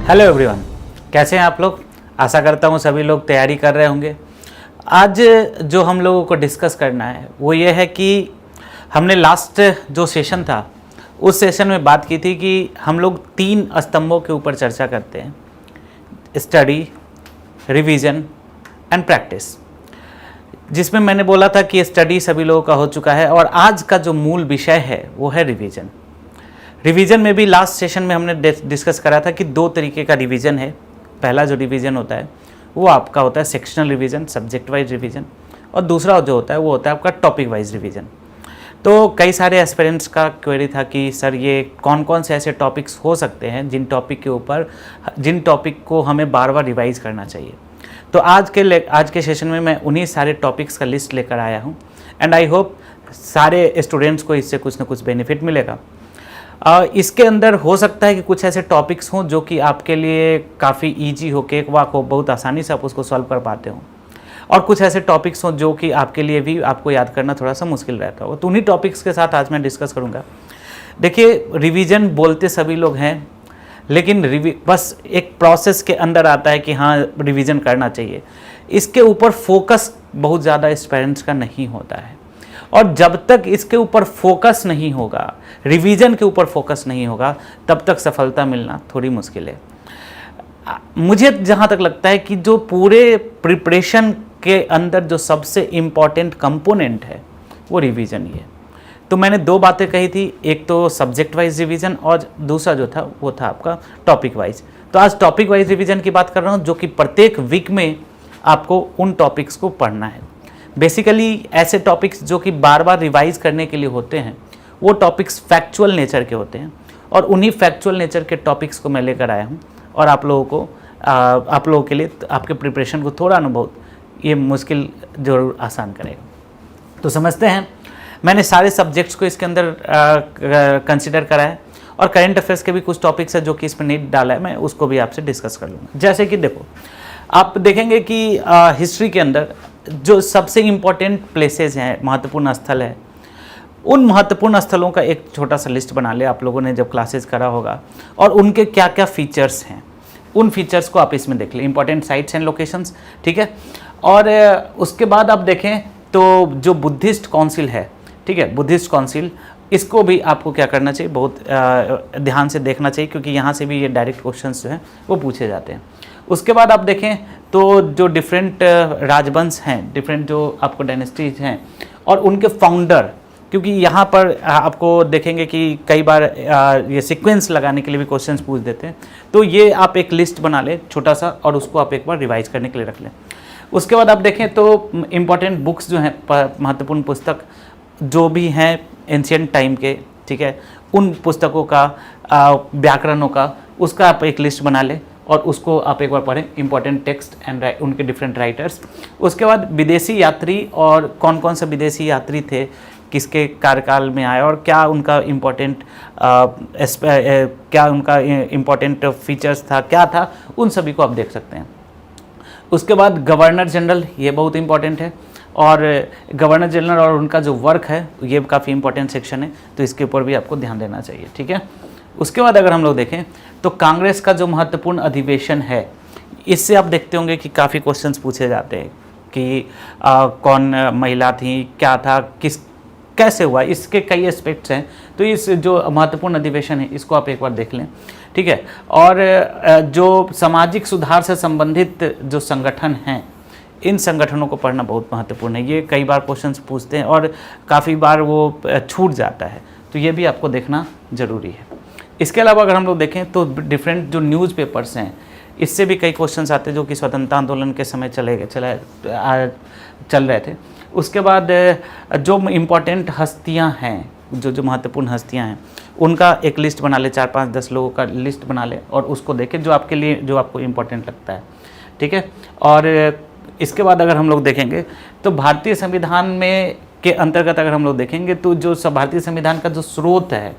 Hello everyone, कैसे हैं आप लोग। आशा करता हूँ सभी लोग तैयारी कर रहे होंगे। आज जो हम लोगों को डिस्कस करना है वो ये है कि हमने लास्ट जो सेशन था उस सेशन में बात की थी कि हम लोग 3 स्तंभों के ऊपर चर्चा करते हैं, स्टडी, रिवीजन एंड प्रैक्टिस, जिसमें मैंने बोला था कि स्टडी सभी लोगों का हो चुका है और आज का जो मूल विषय है वो है रिवीजन। रिवीजन में भी लास्ट सेशन में हमने डिस्कस करा था कि 2 तरीके का रिवीजन है। पहला जो रिवीजन होता है वो आपका होता है sectional revision, subject wise revision, और दूसरा जो होता है वो होता है आपका टॉपिक वाइज रिवीजन। तो कई सारे एस्पिरेंट्स का क्वेरी था कि सर ये कौन कौन से ऐसे टॉपिक्स हो सकते हैं जिन टॉपिक को हमें बार बार रिवाइज करना चाहिए। तो आज के सेशन में मैं उन्हीं सारे टॉपिक्स का लिस्ट लेकर आया हूँ एंड आई होप सारे स्टूडेंट्स को इससे कुछ ना कुछ बेनिफिट मिलेगा। इसके अंदर हो सकता है कि कुछ ऐसे टॉपिक्स हों जो कि आपके लिए काफ़ी ईजी हो, केक वाक हो, बहुत आसानी से आप उसको सॉल्व कर पाते हो, और कुछ ऐसे टॉपिक्स हों जो कि आपके लिए भी आपको याद करना थोड़ा सा मुश्किल रहता हो। तो उन्हीं टॉपिक्स के साथ आज मैं डिस्कस करूँगा। देखिए, रिवीजन बोलते सभी लोग हैं, लेकिन बस एक प्रोसेस के अंदर आता है कि हाँ रिवीजन करना चाहिए। इसके ऊपर फोकस बहुत ज़्यादा एस्पिरेंट्स का नहीं होता है, और जब तक इसके ऊपर फोकस नहीं होगा, रिवीजन के ऊपर फोकस नहीं होगा, तब तक सफलता मिलना थोड़ी मुश्किल है। मुझे जहाँ तक लगता है कि जो पूरे प्रिपरेशन के अंदर जो सबसे इम्पॉर्टेंट कंपोनेंट है वो रिवीजन ही है। तो मैंने 2 बातें कही थी, एक तो सब्जेक्ट वाइज रिवीजन और दूसरा जो था वो था आपका टॉपिक वाइज। तो आज टॉपिक वाइज रिवीजन की बात कर रहा हूँ, जो कि प्रत्येक वीक में आपको उन टॉपिक्स को पढ़ना है। बेसिकली ऐसे टॉपिक्स जो कि बार बार रिवाइज करने के लिए होते हैं वो टॉपिक्स फैक्चुअल नेचर के होते हैं, और उन्हीं फैक्चुअल नेचर के टॉपिक्स को मैं लेकर आया हूँ और आप लोगों के लिए आपके प्रिपरेशन को थोड़ा ना बहुत ये मुश्किल ज़रूर आसान करेगा। तो समझते हैं, मैंने सारे सब्जेक्ट्स को इसके अंदर कंसिडर करा है, और करेंट अफेयर्स के भी कुछ टॉपिक्स है जो कि इसमें नहीं डाला है, मैं उसको भी आपसे डिस्कस कर लूँगा। जैसे कि देखो, आप देखेंगे कि हिस्ट्री के अंदर जो सबसे इम्पोर्टेंट प्लेसेस हैं, महत्वपूर्ण स्थल है, उन महत्वपूर्ण स्थलों का एक छोटा सा लिस्ट बना ले आप लोगों ने जब क्लासेस करा होगा, और उनके क्या क्या फीचर्स हैं उन फीचर्स को आप इसमें देख लें, इंपॉर्टेंट साइट्स एंड लोकेशंस, ठीक है। और उसके बाद आप देखें तो जो बुद्धिस्ट काउंसिल है, ठीक है, बुद्धिस्ट काउंसिल, इसको भी आपको क्या करना चाहिए, बहुत ध्यान से देखना चाहिए, क्योंकि यहाँ से भी ये डायरेक्ट क्वेश्चंस जो हैं वो पूछे जाते हैं। उसके बाद आप देखें तो जो डिफरेंट राजवंश हैं, डिफरेंट जो आपको डायनेस्टीज हैं और उनके फाउंडर, क्योंकि यहाँ पर आपको देखेंगे कि कई बार ये सीक्वेंस लगाने के लिए भी क्वेश्चंस पूछ देते हैं। तो ये आप एक लिस्ट बना लें छोटा सा, और उसको आप एक बार रिवाइज करने के लिए रख लें। उसके बाद आप देखें तो इम्पॉर्टेंट बुक्स जो हैं, महत्वपूर्ण पुस्तक जो भी हैं एंशिएंट टाइम के, ठीक है, उन पुस्तकों का व्याकरणों का, उसका आप एक लिस्ट बना लें और उसको आप एक बार पढ़ें, इंपॉर्टेंट टेक्स्ट एंड उनके डिफरेंट राइटर्स। उसके बाद विदेशी यात्री, और कौन कौन से विदेशी यात्री थे, किसके कार्यकाल में आए, और क्या उनका इम्पोर्टेंट फीचर्स था, क्या था, उन सभी को आप देख सकते हैं। उसके बाद गवर्नर जनरल, ये बहुत इंपॉर्टेंट है, और गवर्नर जनरल और उनका जो वर्क है ये काफ़ी इंपॉर्टेंट सेक्शन है, तो इसके ऊपर भी आपको ध्यान देना चाहिए, ठीक है। उसके बाद अगर हम लोग देखें तो कांग्रेस का जो महत्वपूर्ण अधिवेशन है, इससे आप देखते होंगे कि काफ़ी क्वेश्चंस पूछे जाते हैं कि कौन महिला थी, क्या था, कैसे हुआ, इसके कई एस्पेक्ट्स हैं। तो इस जो महत्वपूर्ण अधिवेशन है इसको आप एक बार देख लें, ठीक है। और जो सामाजिक सुधार से संबंधित जो संगठन हैं, इन संगठनों को पढ़ना बहुत महत्वपूर्ण है। ये कई बार क्वेश्चंस पूछते हैं और काफ़ी बार वो छूट जाता है, तो ये भी आपको देखना ज़रूरी है। इसके अलावा अगर हम लोग देखें तो डिफरेंट जो न्यूज़पेपर्स हैं, इससे भी कई क्वेश्चंस आते हैं जो कि स्वतंत्रता आंदोलन के समय चल रहे थे। उसके बाद जो इम्पोर्टेंट हस्तियां हैं, जो महत्वपूर्ण हस्तियां हैं, उनका एक लिस्ट बना ले, 4, 5, 10 लोगों का लिस्ट बना ले और उसको देखें जो आपको इम्पोर्टेंट लगता है, ठीक है। और इसके बाद अगर हम लोग देखेंगे तो भारतीय संविधान में के अंतर्गत अगर हम लोग देखेंगे तो जो भारतीय संविधान का जो स्रोत है,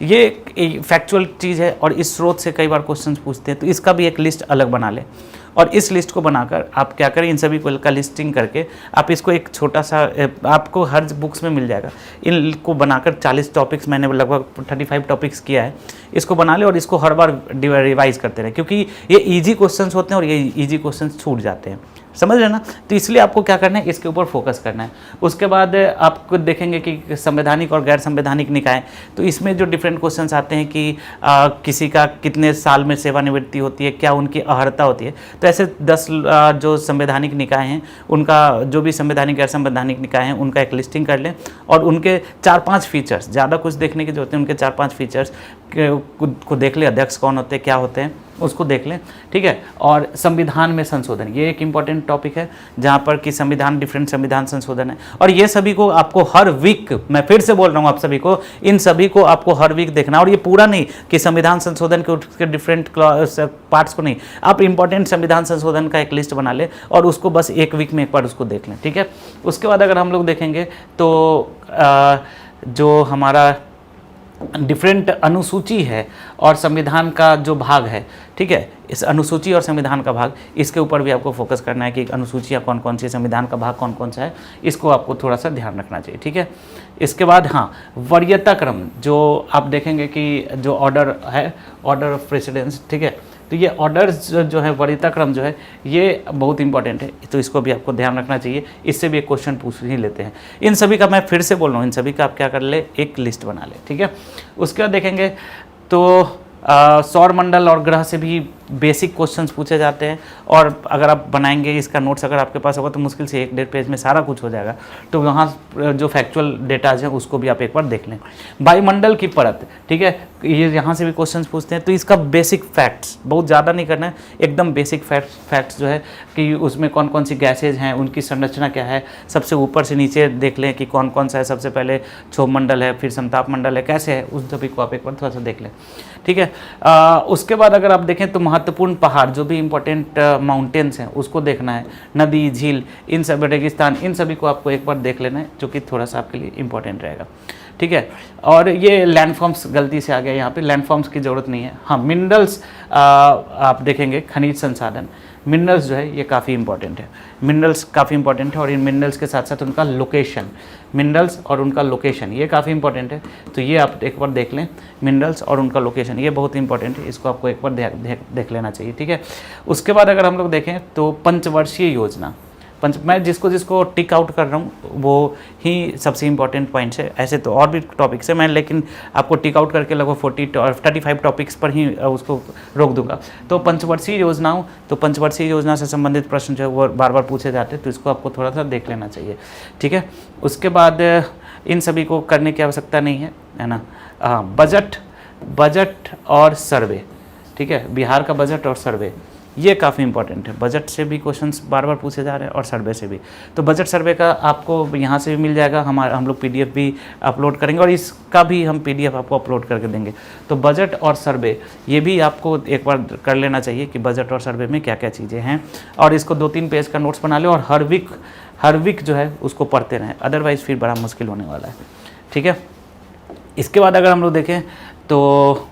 ये फैक्चुअल चीज़ है और इस स्रोत से कई बार क्वेश्चंस पूछते हैं, तो इसका भी एक लिस्ट अलग बना लें। और इस लिस्ट को बनाकर आप क्या करें, इन सभी को का लिस्टिंग करके आप इसको एक छोटा सा, आपको हर बुक्स में मिल जाएगा, इनको बनाकर 40 टॉपिक्स, मैंने लगभग 35 टॉपिक्स किया है, इसको बना ले और इसको हर बार रिवाइज करते रहे, क्योंकि ये ईजी क्वेश्चंस होते हैं और ये ईजी क्वेश्चंस छूट जाते हैं, समझ रहे ना। तो इसलिए आपको क्या करना है, इसके ऊपर फोकस करना है। उसके बाद आपको देखेंगे कि संवैधानिक और गैर संवैधानिक निकाय, तो इसमें जो डिफरेंट क्वेश्चंस आते हैं कि किसी का कितने साल में सेवानिवृत्ति होती है, क्या उनकी अर्हता होती है, तो ऐसे 10 जो संवैधानिक निकाय हैं उनका, जो भी संवैधानिक गैर संवैधानिक निकाय हैं उनका एक लिस्टिंग कर लें और उनके 4-5 फीचर्स, ज़्यादा कुछ देखने की जो होते हैं उनके 4-5 फीचर्स को देख ले, अध्यक्ष कौन होते हैं, क्या होते हैं, उसको देख लें, ठीक है। और संविधान में संशोधन, ये एक इम्पॉर्टेंट टॉपिक है जहाँ पर कि संविधान, डिफरेंट संविधान संशोधन है, और ये सभी को आपको हर वीक, मैं फिर से बोल रहा हूँ आप सभी को, इन सभी को आपको हर वीक देखना है। और ये पूरा नहीं कि संविधान संशोधन के उसके डिफरेंट पार्ट्स को नहीं, आप इंपॉर्टेंट संविधान संशोधन का एक लिस्ट बना लें और उसको बस एक वीक में एक बार उसको देख लें, ठीक है। उसके बाद अगर हम लोग देखेंगे तो जो हमारा डिफरेंट अनुसूची है और संविधान का जो भाग है, ठीक है, इस अनुसूची और संविधान का भाग, इसके ऊपर भी आपको फोकस करना है कि अनुसूचियाँ कौन कौन सी, संविधान का भाग कौन कौन सा है, इसको आपको थोड़ा सा ध्यान रखना चाहिए, ठीक है। इसके बाद हाँ, वरीयता क्रम, जो आप देखेंगे कि जो ऑर्डर है, ऑर्डर ऑफ प्रेसिडेंस, ठीक है, तो ये ऑर्डर्स जो है, वरीयता क्रम जो है, ये बहुत इंपॉर्टेंट है, तो इसको भी आपको ध्यान रखना चाहिए, इससे भी एक क्वेश्चन पूछ ही लेते हैं। इन सभी का मैं फिर से बोल रहा हूँ, इन सभी का आप क्या कर ले, एक लिस्ट बना ले, ठीक है। उसके बाद देखेंगे तो सौर मंडल और ग्रह से भी बेसिक क्वेश्चंस पूछे जाते हैं, और अगर आप बनाएंगे इसका नोट्स अगर आपके पास होगा तो मुश्किल से 1-1.5 पेज में सारा कुछ हो जाएगा, तो वहाँ जो फैक्चुअल डेटाज हैं उसको भी आप एक बार देख लें। वायुमंडल की परत, ठीक है, ये यहाँ से भी क्वेश्चंस पूछते हैं, तो इसका बेसिक फैक्ट्स, बहुत ज़्यादा नहीं करना है, एकदम बेसिक फैक्ट्स जो है कि उसमें कौन कौन सी गैसेज हैं, उनकी संरचना क्या है, सबसे ऊपर से नीचे देख लें कि कौन कौन सा है, सबसे पहले क्षोभ मंडल है, फिर समताप मंडल है, कैसे है, उस सभी को आप एक बार थोड़ा सा देख लें, ठीक है। उसके बाद अगर आप देखें तो महत्वपूर्ण पहाड़, जो भी इंपॉर्टेंट माउंटेन्स हैं उसको देखना है, नदी, झील, इन सब, रेगिस्तान, इन सभी को आपको एक बार देख लेना है, जो कि थोड़ा सा आपके लिए इंपॉर्टेंट रहेगा, ठीक है। और ये लैंडफॉर्म्स गलती से आ गया यहाँ पे, लैंडफॉर्म्स की ज़रूरत नहीं है। हाँ, मिनरल्स आप देखेंगे, खनिज संसाधन, मिनरल्स जो है ये काफ़ी इंपॉर्टेंट है, मिनरल्स काफ़ी इंपॉर्टेंट है, और इन मिनरल्स के साथ साथ उनका लोकेशन, मिनरल्स और उनका लोकेशन ये काफ़ी इंपॉर्टेंट है, तो ये आप एक बार देख लें, मिनरल्स और उनका लोकेशन ये बहुत इंपॉर्टेंट है, इसको आपको एक बार देख लेना चाहिए, ठीक है। उसके बाद अगर हम लोग देखें तो पंचवर्षीय योजना, मैं जिसको जिसको टिक आउट कर रहा हूँ वो ही सबसे इंपॉर्टेंट पॉइंट्स है, ऐसे तो और भी टॉपिक्स है, मैं लेकिन आपको टिक आउट करके लगभग 35 टॉपिक्स पर ही उसको रोक दूंगा। तो पंचवर्षीय योजनाओं, तो पंचवर्षीय योजना से संबंधित प्रश्न जो है वो बार बार पूछे जाते हैं, तो इसको आपको थोड़ा सा देख लेना चाहिए, ठीक है। उसके बाद इन सभी को करने की आवश्यकता नहीं है ना। बजट और सर्वे, ठीक है, बिहार का बजट और सर्वे ये काफ़ी इंपॉर्टेंट है, बजट से भी क्वेश्चंस बार बार पूछे जा रहे हैं और सर्वे से भी, तो बजट सर्वे का आपको यहाँ से भी मिल जाएगा, हम लोग PDF भी अपलोड करेंगे और इसका भी हम PDF आपको अपलोड करके देंगे। तो बजट और सर्वे ये भी आपको एक बार कर लेना चाहिए कि बजट और सर्वे में क्या क्या चीज़ें हैं, और इसको 2-3 पेज का नोट्स बना ले और हर वीक जो है उसको पढ़ते रहें, अदरवाइज़ फिर बड़ा मुश्किल होने वाला है, ठीक है। इसके बाद अगर हम लोग देखें तो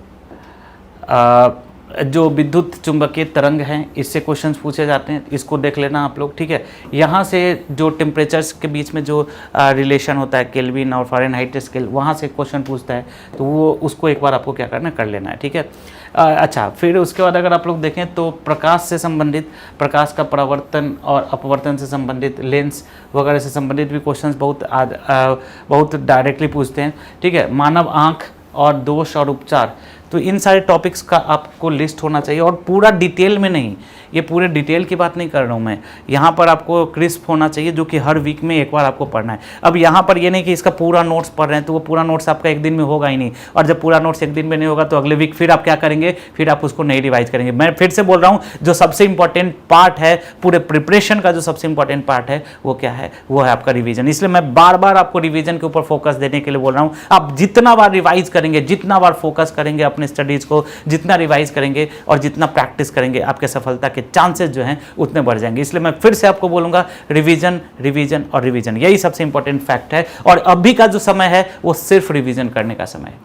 जो विद्युत चुंबकीय तरंग हैं इससे क्वेश्चंस पूछे जाते हैं, इसको देख लेना आप लोग, ठीक है। यहाँ से जो टेम्परेचर्स के बीच में जो रिलेशन होता है, केल्विन और फ़ारेनहाइट स्केल, वहाँ से क्वेश्चन पूछता है, तो वो उसको एक बार आपको क्या करना है, कर लेना है, ठीक है। अच्छा, फिर उसके बाद अगर आप लोग देखें तो प्रकाश से संबंधित, प्रकाश का परावर्तन और अपवर्तन से संबंधित, लेंस वगैरह से संबंधित भी क्वेश्चंस बहुत डायरेक्टली पूछते हैं, ठीक है। मानव आँख और दोष और उपचार, तो इन सारे टॉपिक्स का आपको लिस्ट होना चाहिए, और पूरा डिटेल में नहीं, ये पूरे डिटेल की बात नहीं कर रहा हूँ मैं, यहाँ पर आपको क्रिस्प होना चाहिए, जो कि हर वीक में एक बार आपको पढ़ना है। अब यहाँ पर ये नहीं कि इसका पूरा नोट्स पढ़ रहे हैं तो वो पूरा नोट्स आपका एक दिन में होगा ही नहीं, और जब पूरा नोट्स एक दिन में नहीं होगा तो अगले वीक फिर आप क्या करेंगे, फिर आप उसको नहीं रिवाइज करेंगे। मैं फिर से बोल रहा हूँ, जो सबसे इंपॉर्टेंट पार्ट है पूरे प्रिपरेशन का, जो सबसे इंपॉर्टेंट पार्ट है वो क्या है, वो है आपका रिविजन। इसलिए मैं बार बार आपको रिविजन के ऊपर फोकस देने के लिए बोल रहा हूँ। आप जितना बार रिवाइज करेंगे, जितना बार फोकस करेंगे अपने स्टडीज को, जितना रिवाइज करेंगे और जितना प्रैक्टिस करेंगे, आपके सफलता के चांसेस जो हैं उतने बढ़ जाएंगे। इसलिए मैं फिर से आपको बोलूंगा, रिवीजन रिवीजन और रिवीजन, यही सबसे इंपॉर्टेंट फैक्ट है। और अभी का जो समय है वो सिर्फ रिवीजन करने का समय है।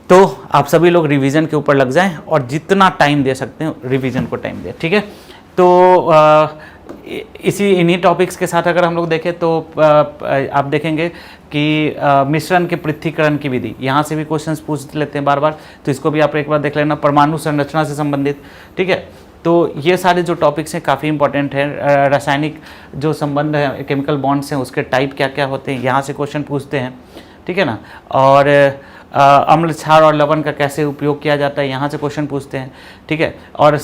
तो आप सभी लोग रिवीजन के ऊपर लग जाएं और जितना टाइम दे सकते हैं रिवीजन को टाइम दें, ठीक है। तो इन्हीं टॉपिक्स के साथ अगर हम लोग देखें तो आप देखेंगे कि मिश्रण के पृथक्करण की विधि, यहाँ से भी क्वेश्चंस पूछ लेते हैं बार बार, तो इसको भी आप एक बार देख लेना, परमाणु संरचना से संबंधित, ठीक है। तो ये सारे जो टॉपिक्स हैं काफ़ी इंपॉर्टेंट हैं। रासायनिक जो संबंध है, केमिकल बॉन्ड्स हैं, उसके टाइप क्या क्या होते हैं, यहाँ से क्वेश्चन पूछते हैं, ठीक है ना। और अम्ल, क्षार और लवण का कैसे उपयोग किया जाता है, यहाँ से क्वेश्चन पूछते हैं, ठीक है। और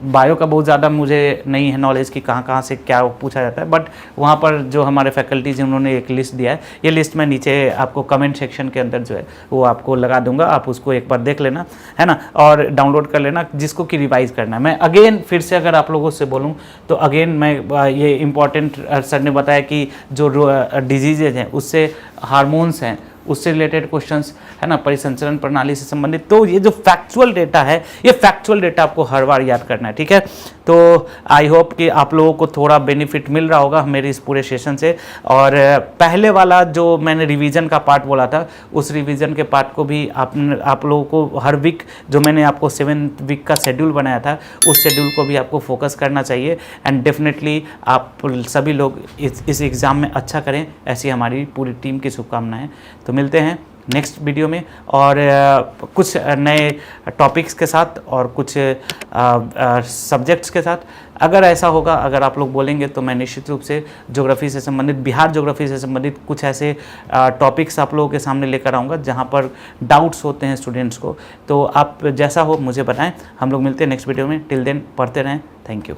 बायो का बहुत ज़्यादा मुझे नहीं है नॉलेज कि कहाँ कहाँ से क्या पूछा जाता है, बट वहाँ पर जो हमारे फैकल्टीज हैं उन्होंने एक लिस्ट दिया है, ये लिस्ट मैं नीचे आपको कमेंट सेक्शन के अंदर जो है वो आपको लगा दूंगा, आप उसको एक बार देख लेना, है ना, और डाउनलोड कर लेना, जिसको कि रिवाइज़ करना है। मैं अगेन फिर से अगर आप लोगों से बोलूँ तो अगेन मैं ये इम्पॉर्टेंट, सर ने बताया कि जो डिजीजेज हैं उससे हार्मोन्स हैं उससे रिलेटेड क्वेश्चंस, है ना, परिसंचरण प्रणाली से संबंधित। तो ये जो फैक्चुअल डेटा है, ये फैक्चुअल डेटा आपको हर बार याद करना है, ठीक है। तो आई होप कि आप लोगों को थोड़ा बेनिफिट मिल रहा होगा मेरे इस पूरे सेशन से। और पहले वाला जो मैंने रिवीजन का पार्ट बोला था, उस रिवीजन के पार्ट को भी आप लोगों को हर वीक, जो मैंने आपको 7th वीक का शेड्यूल बनाया था, उस शेड्यूल को भी आपको फोकस करना चाहिए। एंड डेफिनेटली आप सभी लोग इस एग्ज़ाम में अच्छा करें, ऐसी हमारी पूरी टीम की शुभकामनाएं। तो मिलते हैं नेक्स्ट वीडियो में और कुछ नए टॉपिक्स के साथ और कुछ सब्जेक्ट्स के साथ। अगर ऐसा होगा, अगर आप लोग बोलेंगे तो मैं निश्चित रूप से ज्योग्राफी से संबंधित, बिहार ज्योग्राफी से संबंधित कुछ ऐसे टॉपिक्स आप लोगों के सामने लेकर आऊँगा जहाँ पर डाउट्स होते हैं स्टूडेंट्स को। तो आप जैसा हो मुझे बताएं। हम लोग मिलते हैं नेक्स्ट वीडियो में। टिल देन पढ़ते रहें। Thank you.